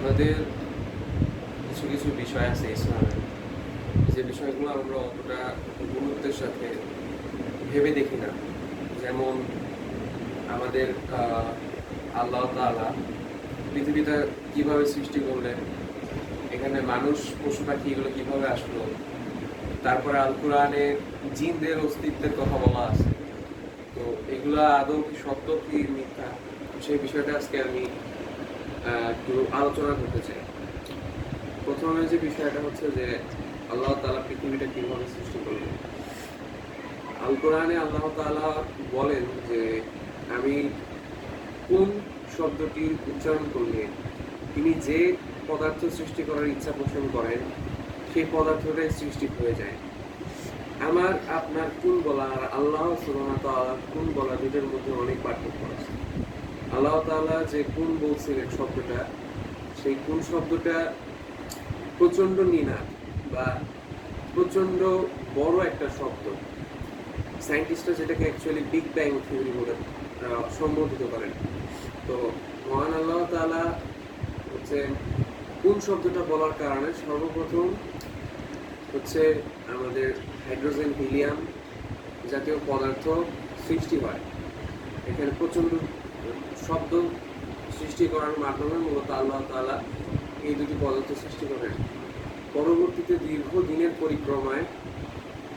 আমাদের কিছু কিছু বিষয় আছে ইসলামের, যে বিষয়গুলো আমরা অতটা গুরুত্বের সাথে ভেবে দেখি না। যেমন আমাদের আল্লাহ তাআলা পৃথিবীটা কিভাবে সৃষ্টি করলেন, এখানে মানুষ পশু পাখি এগুলো কিভাবে আসলো, তারপরে আল কোরআনে জিনদের অস্তিত্বের কথা বলা আছে। তো এগুলা আদৌ কি সত্য কি মিথ্যা, সেই বিষয়টা আজকে আমি একটু আলোচনা করতে চাই। প্রথমে যে বিষয়টা হচ্ছে যে আল্লাহ তাআলা পৃথিবীটা কিভাবে সৃষ্টি করলেন। আল কোরআনে আল্লাহ তাআলা বলেন যে আমি কোন শব্দটি উচ্চারণ করলে তিনি যে পদার্থ সৃষ্টি করার ইচ্ছা পোষণ করেন সেই পদার্থটাই সৃষ্টি হয়ে যায়। আমার আপনার কোন বলা আর আল্লাহ সুবহানাহু ওয়া তাআলার কোন বলা দুটোর মধ্যে অনেক পার্থক্য আছে। আল্লাহ তাআলা যে কোন বলছিলেন শব্দটা, সেই কোন শব্দটা প্রচন্ড নিনাদ বা প্রচন্ড বড় একটা শব্দ। সায়েন্টিস্টরা যেটাকে অ্যাকচুয়ালি বিগ ব্যাং থিওরি বলে সম্বোধিত করেন। তো মহান আল্লাহ তাআলা হচ্ছে কোন শব্দটা বলার কারণে সর্বপ্রথম হচ্ছে আমাদের হাইড্রোজেন হিলিয়াম জাতীয় পদার্থ সৃষ্টি হয়। এখানে প্রচন্ড শব্দ সৃষ্টি করার মাধ্যমে মূলত আল্লাহ তাআলা এই দুটি পদার্থ সৃষ্টি করেন। পরবর্তীতে দীর্ঘ দিনের পরিক্রমায়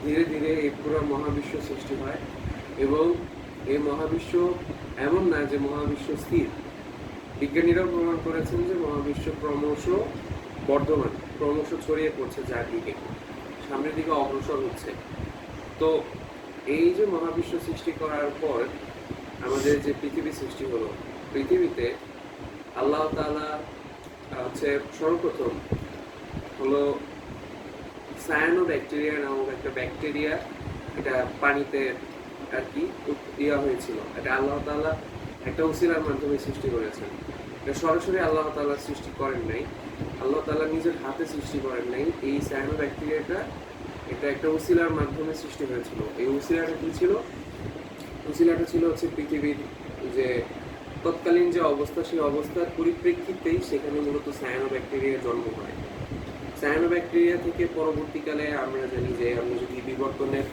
ধীরে ধীরে এই পুরো মহাবিশ্ব সৃষ্টি হয় এবং এই মহাবিশ্ব এমন না যে মহাবিশ্ব স্থির। বিজ্ঞানীরাও প্রমাণ করেছেন যে মহাবিশ্ব ক্রমশ বর্ধমান, ক্রমশ ছড়িয়ে পড়ছে চারদিকে, সামনের দিকে অগ্রসর হচ্ছে। তো এই যে মহাবিশ্ব সৃষ্টি করার পর আমাদের যে পৃথিবী সৃষ্টি হলো, পৃথিবীতে আল্লাহ তাআলা হচ্ছে সর্বপ্রথম হলো সায়ানোব্যাকটেরিয়া নামক একটা ব্যাকটেরিয়া, এটা পানিতে আর কি ইয়া হয়েছিল। এটা আল্লাহ তাআলা একটা উসিলার মাধ্যমে সৃষ্টি করেছেন। এটা সরাসরি আল্লাহ তাআলা সৃষ্টি করেন নাই, আল্লাহ তাআলা নিজের হাতে সৃষ্টি করেন নাই। এই সায়ানোব্যাকটেরিয়াটা এটা একটা উসিলার মাধ্যমে সৃষ্টি হয়েছিল। এই উসিলাটা কি ছিল? উসিলাটা ছিল হচ্ছে পৃথিবীর যে তৎকালীন যে অবস্থা, সেই অবস্থার পরিপ্রেক্ষিতেই সেখানে মূলত সায়ানোব্যাকটেরিয়ার জন্ম হয়। সায়ানোব্যাকটেরিয়া থেকে পরবর্তীকালে আমরা জানি যে আমরা যদি বিবর্তনের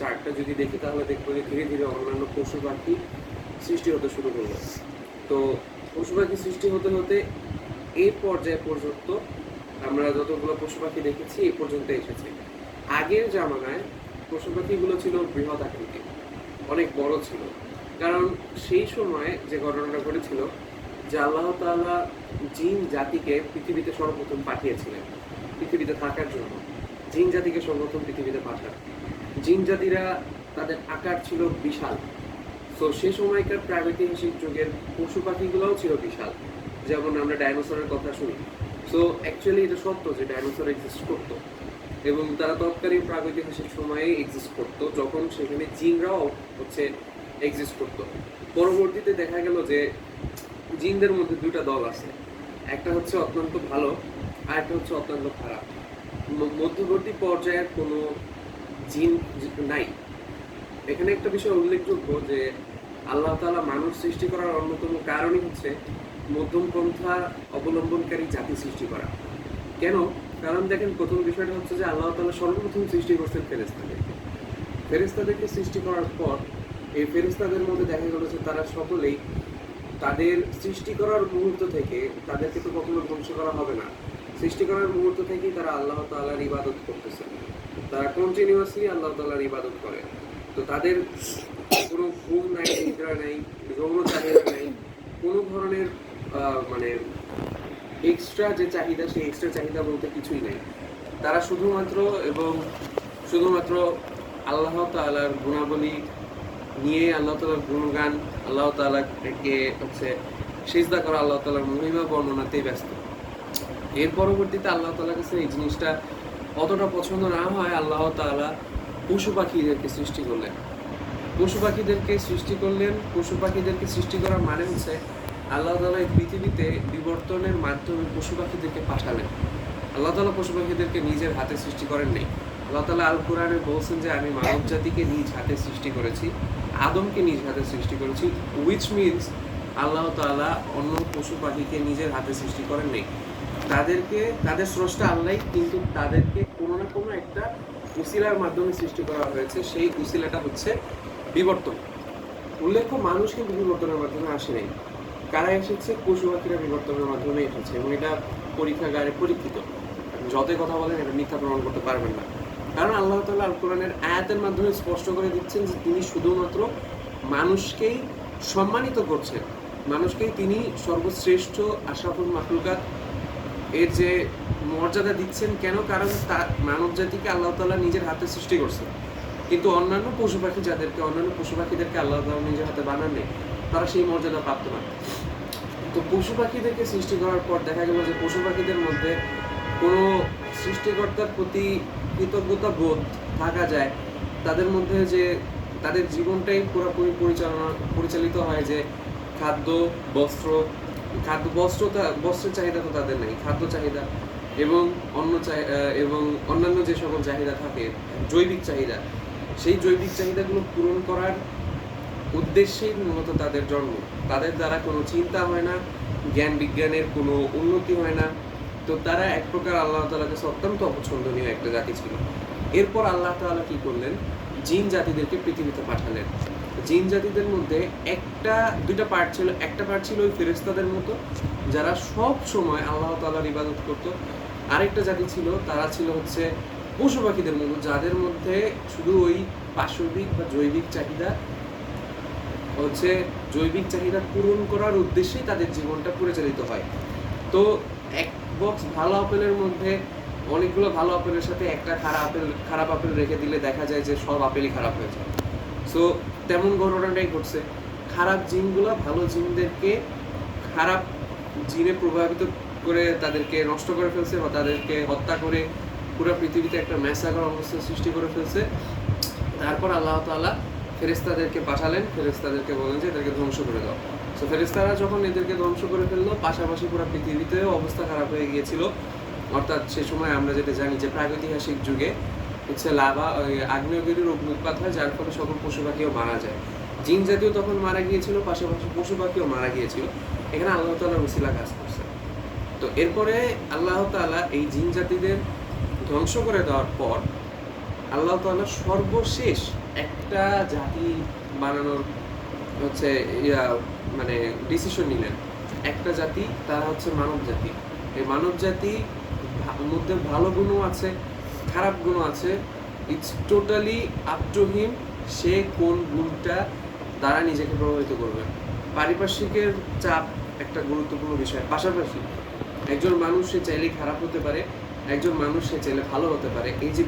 চার্টটা যদি দেখি, তাহলে দেখবো যে ধীরে ধীরে অন্যান্য পশু পাখি সৃষ্টি হতে শুরু করলো। তো পশু পাখি সৃষ্টি হতে হতে এই পর্যায় পর্যন্ত আমরা যতগুলো পশু পাখি দেখেছি এই পর্যন্ত এসেছে। আগের জামানায় পশু পাখিগুলো ছিল বৃহৎ আকৃতির, অনেক বড় ছিল। কারণ সেই সময় যে ঘটনাটা ঘটেছিল যে আল্লাহ তাআলা জিন জাতিকে পৃথিবীতে সর্বপ্রথম পাঠিয়েছিলেন পৃথিবীতে থাকার জন্য। জিন জাতিকে সর্বপ্রথম পৃথিবীতে পাঠান। জিন জাতিরা তাদের আকার ছিল বিশাল। তো সেই সময়কার প্রাগৈতিহাসিক যুগের পশু পাখিগুলোও ছিল বিশাল, যেমন আমরা ডাইনোসরের কথা শুনি। সো অ্যাকচুয়ালি এটা সত্য যে ডাইনোসর এক্সিস্ট করতো এবং তারা তৎকালীন প্রাগৈতিহাসিক সময়ে এক্সিস্ট করতো, যখন সেখানে জিনরাও হচ্ছে এক্সিস্ট করতো। পরবর্তীতে দেখা গেল যে জিনদের মধ্যে দুটা দল আছে, একটা হচ্ছে অত্যন্ত ভালো আর একটা হচ্ছে অত্যন্ত খারাপ। মধ্যবর্তী পর্যায়ের কোনো জিন নাই। এখানে একটা বিষয় উল্লেখযোগ্য যে আল্লাহ তাআলা মানুষ সৃষ্টি করার অন্যতম কারণই হচ্ছে মধ্যম পন্থা অবলম্বনকারী জাতি সৃষ্টি করা। কেন? কারণ দেখেন, প্রথম বিষয়টা হচ্ছে যে আল্লাহ তাআলা সর্বপ্রথম সৃষ্টি করছেন ফেরেশতাদেরকে। ফেরেশতাদেরকে সৃষ্টি করার পর এই ফেরেশতাদের মধ্যে দেখা গেল যে তারা সকলেই তাদের সৃষ্টি করার মুহূর্ত থেকে, তাদেরকে তো কখনো ধ্বংস করা হবে না, সৃষ্টি করার মুহূর্ত থেকেই তারা আল্লাহ তাআলার ইবাদত করতেছে। তারা কন্টিনিউয়াসলি আল্লাহ তাআলার ইবাদত করে। তো তাদের কোনো ঘুম নাই, নিদ্রা নাই, যৌন চাহিদা নাই, কোনো ধরনের মানে এক্সট্রা যে চাহিদা, সেই এক্সট্রা চাহিদা বলতে কিছুই নাই। তারা শুধুমাত্র আল্লাহ তাআলার গুণাবলী নিয়ে, আল্লাহ তাআলার গুণগান, আল্লাহ তাআলাকে হচ্ছে সিজদা করা, আল্লাহ তাআলার মহিমা বর্ণনাতেই ব্যস্ত। এর পরবর্তীতে আল্লাহ তাআলার কাছে এই জিনিসটা অতটা পছন্দ না হয়, আল্লাহ তাআলা পশু পাখিদেরকে সৃষ্টি করলেন। পশু পাখিদেরকে সৃষ্টি করার মানে হচ্ছে আল্লাহ তাআলা এই পৃথিবীতে বিবর্তনের মাধ্যমে পশু পাখিদেরকে পাঠালেন। আল্লাহ তাআলা পশু পাখিদেরকে নিজের হাতে সৃষ্টি করেন নাই। আল্লাহ তাআলা আল কোরআনে বলছেন যে আমি মানব জাতিকে নিজ হাতে সৃষ্টি করেছি, আদমকে নিজ হাতে সৃষ্টি করেছি, উইচ মিনস আল্লাহ তাআলা অন্য পশু পাখিকে নিজের হাতে সৃষ্টি করেন নাই। তাদের স্রষ্টা আল্লাহ, কিন্তু তাদেরকে কোনো না কোনো একটা উসিলার মাধ্যমে সৃষ্টি করা হয়েছে। সেই উসিলাটা হচ্ছে বিবর্তন। উল্লেখ্য, মানুষ কিন্তু বিবর্তনের মাধ্যমে আসে নাই। কারা এসেছে? পশু পাখিরা বিবর্তনের মাধ্যমে এসেছে, এবং এটা পরীক্ষাগারে পরীক্ষিত। যতই কথা বলেন, এটা মিথ্যা প্রমাণ করতে পারবেন না। কারণ আল্লাহ তাআলা আল কোরআনের আয়াতের মাধ্যমে স্পষ্ট করে দিচ্ছেন যে তিনি শুধুমাত্র মানুষকেই সম্মানিত করছেন, মানুষকেই তিনি সর্বশ্রেষ্ঠ আশরাফুল মাখলুকাত এর যে মর্যাদা দিচ্ছেন। কেন? কারণ মানব জাতিকে আল্লাহ তাআলা নিজের হাতে সৃষ্টি করছেন, কিন্তু অন্যান্য পশু পাখিদেরকে আল্লাহ তাআলা নিজের হাতে বানান নেই, তারা সেই মর্যাদা প্রাপ্ত না। তো পশু পাখিদেরকে সৃষ্টি করার পর দেখা গেল যে পশু পাখিদের মধ্যে কোনো সৃষ্টিকর্তার প্রতি কৃতজ্ঞতা বোধ থাকা যায়। তাদের মধ্যে যে তাদের জীবনটাই পুরোপুরি পরিচালিত হয় যে খাদ্য, বস্ত্রের চাহিদা তো তাদের নেই, খাদ্য চাহিদা এবং এবং অন্যান্য যে সকল চাহিদা থাকে, জৈবিক চাহিদা, সেই জৈবিক চাহিদাগুলো পূরণ করার উদ্দেশ্যেই মূলত তাদের জন্ম। তাদের দ্বারা কোনো চিন্তা হয় না, জ্ঞান বিজ্ঞানের কোনো উন্নতি হয় না। তো তারা এক প্রকার আল্লাহ তাআলার কাছে অত্যন্ত অপছন্দনীয় একটা জাতি ছিল। এরপর আল্লাহ তাআলা কি করলেন? জিন জাতিদেরকে পৃথিবীতে পাঠালেন। জিন জাতিদের মধ্যে দুইটা পার্ট ছিল। একটা পার্ট ছিল ওই ফেরেশতাদের মতো, যারা সব সময় আল্লাহ তাআলার ইবাদত করত। আরেকটা জাতি ছিল, তারা ছিল হচ্ছে পশু পাখিদের মতো, যাদের মধ্যে শুধু ওই পাশবিক বা জৈবিক চাহিদা পূরণ করার উদ্দেশ্যেই তাদের জীবনটা পরিচালিত হয়। তো এক বক্স ভালো আপেলের মধ্যে অনেকগুলো ভালো আপেলের সাথে একটা খারাপ আপেল রেখে দিলে দেখা যায় যে সব আপেলই খারাপ হয়ে যায়। সো তেমন ঘটনাটাই ঘটছে। খারাপ জিনগুলো ভালো জিনদেরকে খারাপ জিনে প্রভাবিত করে তাদেরকে নষ্ট করে ফেলছে, বা তাদেরকে হত্যা করে পুরো পৃথিবীতে একটা ম্যাসাকার অবস্থা সৃষ্টি করে ফেলছে। তারপর আল্লাহ তাআলা ফেরেশতাদেরকে পাঠালেন, ফেরেশতাদেরকে বলেন যে এদেরকে ধ্বংস করে দাও। সো ফেরেশতারা যখন এদেরকে ধ্বংস করে ফেললো, পাশাপাশি পুরো পৃথিবীতেও অবস্থা খারাপ হয়ে গিয়েছিল। অর্থাৎ সে সময় আমরা যেটা জানি যে প্রাগৈতিহাসিক যুগে হচ্ছে আগ্নেয়গিরির অগ্নুৎপাত হয়, যার ফলে সকল পশু পাখিও মারা যায়। জিন জাতীয় তখন মারা গিয়েছিল, পাশাপাশি পশু পাখিও মারা গিয়েছিল। এখানে আল্লাহ তাআলার উসিলা কাজ করছে। তো এরপরে আল্লাহ তাআলা এই জিন জাতিদের ধ্বংস করে দেওয়ার পর আল্লাহ তাআলা সর্বশেষ একটা জাতি বানানোর হচ্ছে ডিসিশন নিলেন। একটা জাতি, তারা হচ্ছে মানব জাতি। এই মানব জাতি মধ্যে ভালো গুণও আছে, খারাপ গুণও আছে। It's totally up to him, সে কোন গুণটা দ্বারা নিজেকে প্রভাবিত করবে। পারিপার্শ্বিকের চাপ একটা গুরুত্বপূর্ণ বিষয়। পাশাপাশি একজন মানুষ সে চাইলে খারাপ হতে পারে, একজন মানুষ সে চাইলে ভালো হতে পারে। এই যে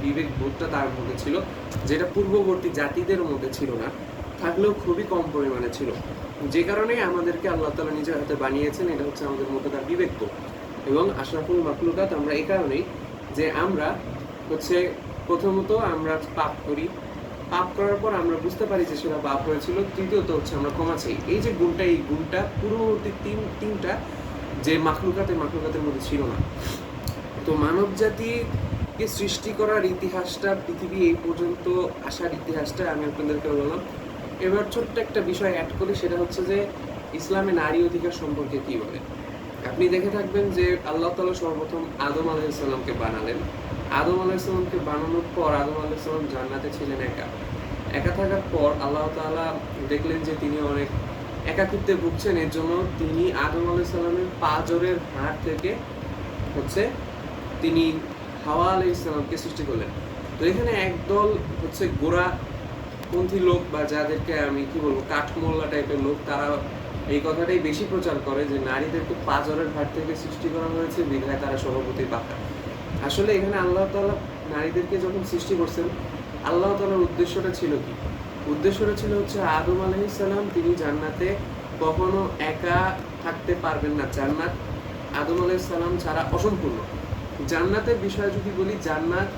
বিবেকবোধটা তার মধ্যে ছিল, যেটা পূর্ববর্তী জাতিদের মধ্যে ছিল না, থাকলেও খুবই কম পরিমাণে ছিল। যে কারণে আমাদেরকে আল্লাহ তাআলা নিজের হাতে বানিয়েছেন। এটা হচ্ছে আমাদের মধ্যে তার বিবেকবোধ এবং আশরাফুল মাখলুকাত। আমরা এই কারণেই যে আমরা হচ্ছে প্রথমত আমরা পাপ করি, পাপ করার পর আমরা বুঝতে পারি যে সেটা পাপ হয়েছিল। তৃতীয়ত হচ্ছে আমরা ক্ষমা চাই। এই গুণটা পূর্ববর্তী তিনটা যে মাখলুকাতের মধ্যে ছিল না। তো মানব জাতিকে সৃষ্টি করার ইতিহাসটা, পৃথিবী এই পর্যন্ত আসার ইতিহাসটা আমি আপনাদেরকে বললাম। এবার ছোট্ট একটা বিষয় অ্যাড করি, সেটা হচ্ছে যে ইসলামে নারী অধিকার সম্পর্কে কি বলে। আপনি দেখে থাকবেন যে আল্লাহ তাআলা সর্বপ্রথম আদম আলাইহিস সালামকে বানালেন। আদম আলাইহিস সালামকে বানানোর পর আদম আলাইহিস সালাম জান্নাতে ছিলেন একা থাকার পর আল্লাহ তাআলা দেখলেন যে তিনি অনেক একাকিত্বে ভুগছেন। এর জন্য তিনি আদম আলাইহিস সালামের পাঁজরের হাড় থেকে হচ্ছে তিনি হাওয়া আলাইহিস সালামকে সৃষ্টি করলেন। তো এখানে একদল হচ্ছে গোড়াপন্থী লোক, বা যাদেরকে আমি কি বলবো কাঠমোল্লা টাইপের লোক, তারা এই কথাটাই বেশি প্রচার করে যে নারীদেরকে পাঁজরের হাড় থেকে সৃষ্টি করা হয়েছে, বিধায় তারা সভাপতি পাকা। আসলে এখানে আল্লাহ তাআলা নারীদেরকে যখন সৃষ্টি করছেন, আল্লাহ তাআলার উদ্দেশ্যটা ছিল কি? উদ্দেশ্যটা ছিল হচ্ছে আদম আলাইহিস সালাম তিনি জান্নাতে কখনো একা থাকতে পারবেন না। জান্নাত আদম আলাইহিস সালাম ছাড়া অসম্পূর্ণ। জান্নাতের বিষয়ে যদি বলি, জান্নাত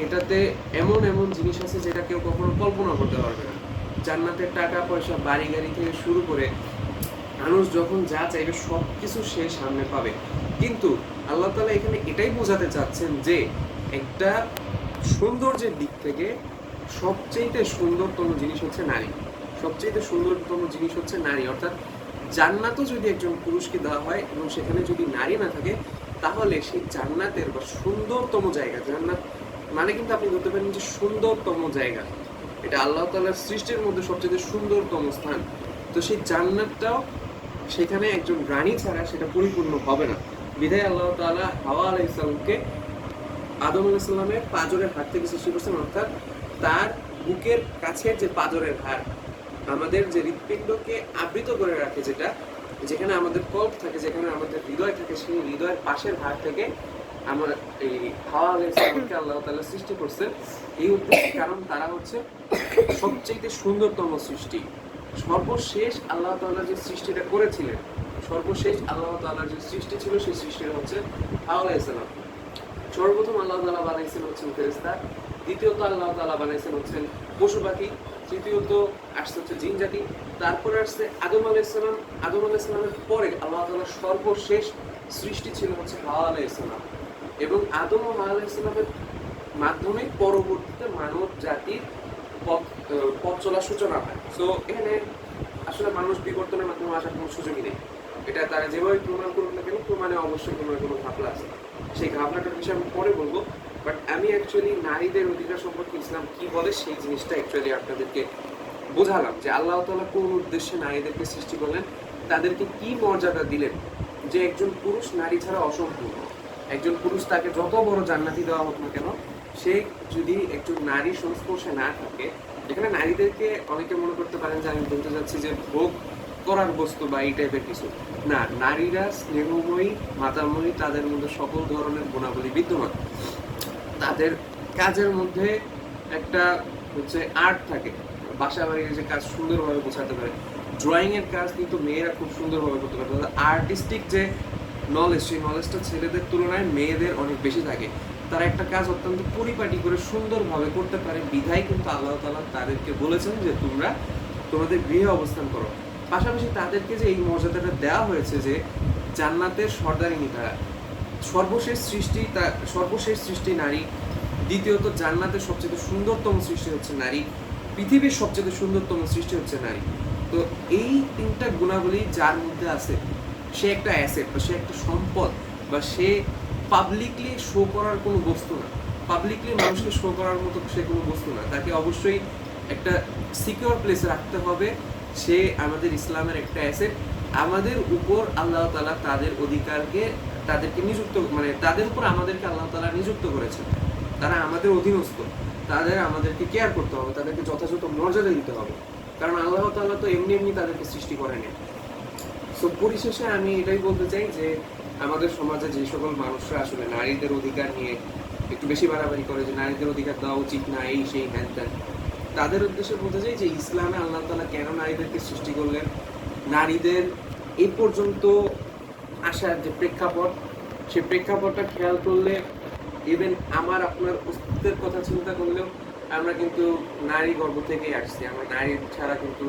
এটাতে এমন এমন জিনিস আছে যেটা কেউ কখনো কল্পনা করতে পারবে না। জান্নাতের টাকা পয়সা, বাড়ি গাড়ি থেকে শুরু করে মানুষ যখন যা চাইবে সব কিছু সে সামনে পাবে। কিন্তু আল্লাহ তাআলা এখানে এটাই বোঝাতে চাচ্ছেন যে একটা সৌন্দর্যের দিক থেকে সবচেয়ে সুন্দরতম জিনিস হচ্ছে নারী। সবচেয়ে সুন্দরতম জিনিস হচ্ছে নারী, অর্থাৎ জান্নাতও যদি একজন পুরুষকে দেওয়া হয় এবং সেখানে যদি নারী না থাকে, তাহলে সেই জান্নাতের বা সুন্দরতম জায়গা, জান্নাত মানে কিন্তু আপনি বলতে পারেন যে সুন্দরতম জায়গা, এটা আল্লাহ তাআলার সৃষ্টির মধ্যে সবচেয়ে সুন্দরতম স্থান। তো সেই জান্নাতটাও সেখানে একজন রানী ছাড়া সেটা পরিপূর্ণ হবে না। বিধায় আল্লাহ তাআলা হাওয়া আলাইহিস সালামকে আদম আলাইহিস সালামের পাঁজরের হাড় থেকে সৃষ্টি করছেন, অর্থাৎ তার বুকের কাছের যে পাঁজরের হাড়, আমাদের যে হৃৎপিণ্ডকে আবৃত করে রাখে, যেটা যেখানে আমাদের কল্প থাকে, যেখানে আমাদের হৃদয় থাকে, সেই হৃদয়ের পাশের হাড় থেকে আমার এই হাওয়া আলাইহিস সালামকে আল্লাহ তাআলা সৃষ্টি করছেন এই উদ্দেশ্যে, কারণ তারা হচ্ছে সবচেয়ে সুন্দরতম সৃষ্টি। সর্বশেষ আল্লাহ তাআলা যে সৃষ্টিটা করেছিলেন, সর্বশেষ আল্লাহ তাআলার যে সৃষ্টি ছিল সেই সৃষ্টিটা হচ্ছে হাওয়া আলাইহিস সালাম। সর্বপ্রথম আল্লাহ তাআলা বানাইছেন হচ্ছেন ফেরেশতা, দ্বিতীয়ত আল্লাহ তাআলা বানাইছেন হচ্ছেন পশু পাখি, তৃতীয়ত আসছে হচ্ছে জিন জাতি, তারপরে আসছে আদম আলাইহিস সালাম। আদম আলাইহিস সালামের পরে আল্লাহ তাআলার সর্বশেষ সৃষ্টি ছিল হচ্ছে হাওয়া আলাইহিস সালাম, এবং আদম ও হাওয়া আলাইহিস সালামের মাধ্যমে পরবর্তীতে মানব জাতির পথ চলার সূচনা হয়। সো এখানে আসলে মানুষ বিবর্তনের মাধ্যমে আসার কোনো সুযোগই নেই। এটা তারা যেভাবে প্রমাণ করুক না কেন, প্রমাণে অবশ্যই কোনো কোনো ঘাপলা আছে। সেই ঘাপলাটার বিষয়ে আমি পরে বলবো, বাট আমি অ্যাকচুয়ালি নারীদের অধিকার সম্পর্কে ইসলাম কি বলে সেই জিনিসটা অ্যাকচুয়ালি আপনাদেরকে বোঝালাম, যে আল্লাহ তাআলা কোন উদ্দেশ্যে নারীদেরকে সৃষ্টি করলেন, তাদেরকে কি মর্যাদা দিলেন, যে একজন পুরুষ নারী ছাড়া অসম্পূর্ণ। একজন পুরুষ তাকে যত বড় জান্নাতি দেওয়া হোক না কেন, সে যদি একজন নারীর সংস্পর্শে না থাকে, এখানে নারীদেরকে অনেকে মনে করতে পারেন যে আমি বলতে চাচ্ছি যে ভোগ করার বস্তু বা এই টাইপের কিছু না। নারীরা স্নেহময়ী, মাতাময়ী, তাদের মধ্যে সকল ধরনের গুণাবলী বিদ্যমান। তাদের কাজের মধ্যে একটা হচ্ছে আর্ট থাকে, বাসা বাড়ির যে কাজ সুন্দরভাবে বোঝাতে পারে, ড্রয়িং এর কাজ কিন্তু মেয়েরা খুব সুন্দরভাবে করতে পারে। আর্টিস্টিক যে নলেজ, সেই নলেজটা ছেলেদের তুলনায় মেয়েদের অনেক বেশি থাকে। তারা একটা কাজ অত্যন্ত পরিপাটি করে সুন্দরভাবে করতে পারে, বিধায় কিন্তু আল্লাহ তাআলা তাদেরকে বলেছেন যে তোমরা তোমাদের গৃহে অবস্থান করো। পাশাপাশি তাদেরকে যে এই মর্যাদাটা দেওয়া হয়েছে যে জান্নাতের সর্দারিনী তারা, সর্বশেষ সৃষ্টি নারী, দ্বিতীয়ত জান্নাতের সবচেয়ে সুন্দরতম সৃষ্টি হচ্ছে নারী, পৃথিবীর সবচেয়ে সুন্দরতম সৃষ্টি হচ্ছে নারী। তো এই তিনটা গুণাবলী যার মধ্যে আছে, সে একটা অ্যাসেট বা সে একটা সম্পদ, বা সে পাবলিকলি শো করার কোনো বস্তু না, পাবলিকলি মানুষকে শো করার মতো সে কোনো বস্তু না। তাকে অবশ্যই একটা সিকিউর প্লেসে রাখতে হবে। সে আমাদের ইসলামের একটা অ্যাসেট। আমাদের উপর আল্লাহ তাআলা তাদের অধিকারকে, তাদেরকে নিযুক্ত, মানে তাদের উপর আমাদেরকে আল্লাহ তাআলা নিযুক্ত করেছেন। তারা আমাদের অধীনস্থ, আমাদেরকে কেয়ার করতে হবে, তাদেরকে যথাযথ মর্যাদা দিতে হবে, কারণ আল্লাহ তাআলা তো এমনি এমনি তাদেরকে সৃষ্টি করেনি। সো পরিশেষে আমি এটাই বলতে চাই যে আমাদের সমাজে যে সকল মানুষরা আসলে নারীদের অধিকার নিয়ে একটু বেশি বাড়াবাড়ি করে, যে নারীদের অধিকার দেওয়া উচিত না, এই সেই হ্যান ত্যান, তাদের উদ্দেশ্যে বলতে চাই যে ইসলামে আল্লাহ তাআলা কেন নারীদেরকে সৃষ্টি করলেন, নারীদের এই পর্যন্ত আসার যে প্রেক্ষাপট, সেই প্রেক্ষাপটটা খেয়াল করলে, ইভেন আমার আপনার অস্তিত্বের কথা চিন্তা করলেও আমরা কিন্তু নারী গর্ভ থেকেই আসছি। আমরা নারী ছাড়া কিন্তু